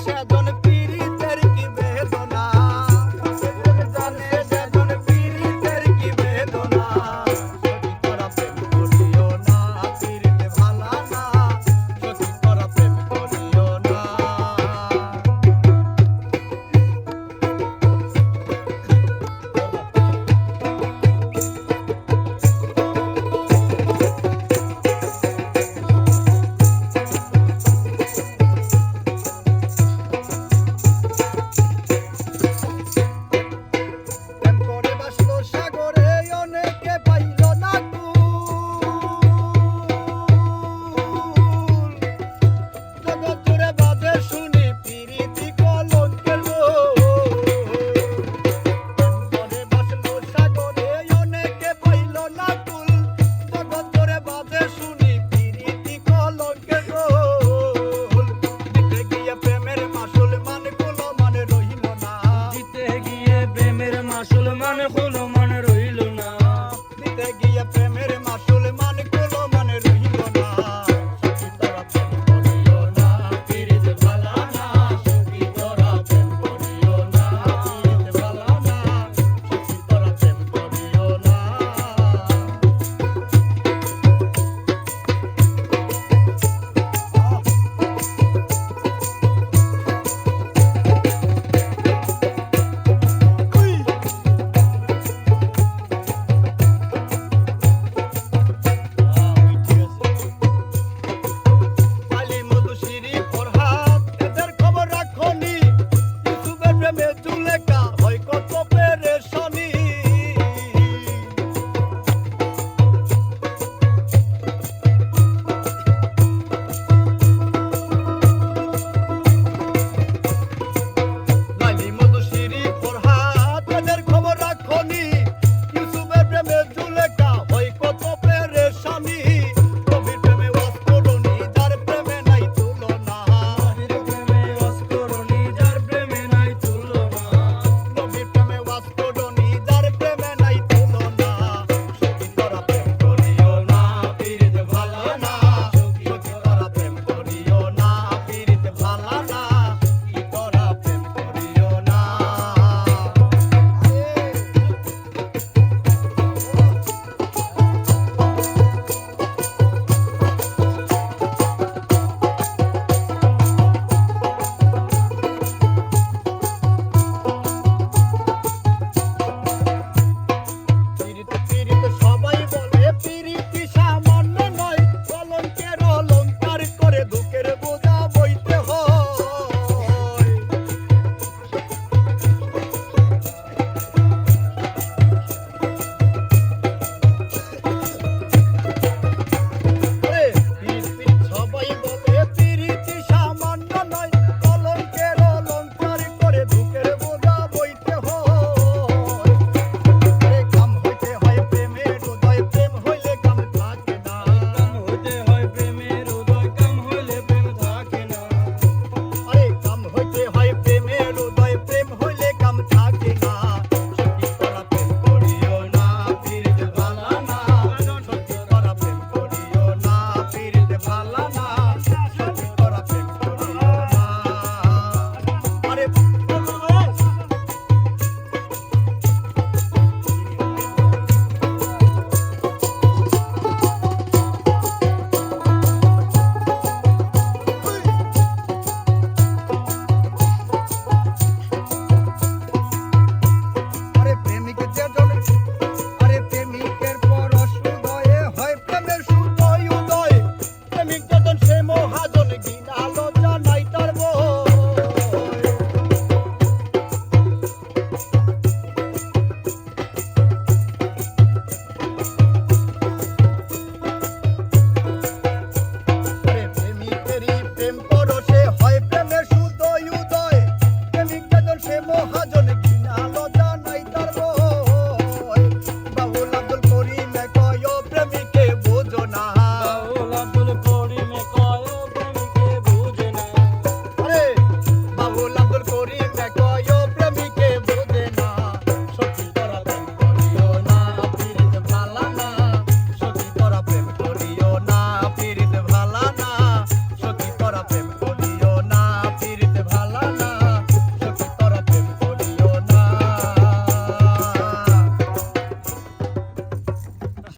সেজন পীড়িতের কি বেদনা, জানে সেজন পীড়িতের কি বেদনা। সখী তোরা প্রেম করিও না, পীড়িত ভালা না। সখী তোরা প্রেম করিও না। প্রেম করে বাসলো সাগরে অনেকে পাইল না কুল। জগৎ জুড়ে বাজে শুনি পীড়িতি কলঙ্কের রোল। প্রেম করে বাসলো সাগরে অনেকে পাইল না কুল। জগৎ জুড়ে বাজে শুনি পীড়িতি কলঙ্কের রোল। দিতে গিয়ে প্রেমের মাসুল মানে কুলো মানে রহিল না। দিতে গিয়ে প্রেমের মাসুল মানে হলো মানে রইল না। দিতে গিয়ে প্রেমের মাসুল মানে কুলো মানে রহিল না। সখী তোরা প্রেম করিও না, পীড়িত ভালা না। সখী তোরা প্রেম করিও না, পীড়িত ভালা না। সখী তোরা প্রেম করিও না। কালী মধুশ্রী ফরহাদ এদের খবর রাখনি। ইউসুফের প্রেমে জুলেখা হয় কত পেরেশানি। কালী মধুশ্রী ফরহাদ এদের খবর রাখনি। ইউসুফের প্রেমে জুলেখা হয় কত পেরেশানি। কবির প্রেমে ওয়াজ করনি, যার প্রেমে নাই তুলনা। প্রেমে অস্করণী যার প্রেমে নাই তুলনা। নবীর প্রেমে ওয়াজ করনি, যার প্রেমে নাই তুলনা। সখী তোরা প্রেম করিও না, পীড়িত ভালা না। সখী তোরা প্রেম করিও না, পীড়িত ভালা না। সখী তোরা প্রেম করিও না। পীড়িত পীড়িত সবাই বলে পীড়িতি সামান্য নয়। কলঙ্কের অলঙ্কার করে দুঃখের বোঝা বইতে হয়। সবাই বলে পীড়িতি সামান্য নয়। কলঙ্কের অলঙ্কার করে দুঃখের বোঝা বইতে হয়। কাম হইতে হয় প্রেমের উদয়, প্রেম হইলে কাম থাকে না। কাম হইতে হয় প্রেমের উদয়, কাম হইলে প্রেম থাকে না। আরে কাম হইতে হয় প্রেমের উদয়, প্রেম হইলে কাম থাকে না। সখী তোরা প্রেম করিও না, পীড়িত ভালা না। সখী তোরা প্রেম করিও না, পীড়িত ভালা না। সখী তোরা প্রেম করিও না। আরে আরে প্রেমিক যেজন, আরে প্রেমিকের পরশ উদয়ে হয় প্রেমের শুদ্ধ উদয়। প্রেমিক যেজন সে মহাজন ঘৃণা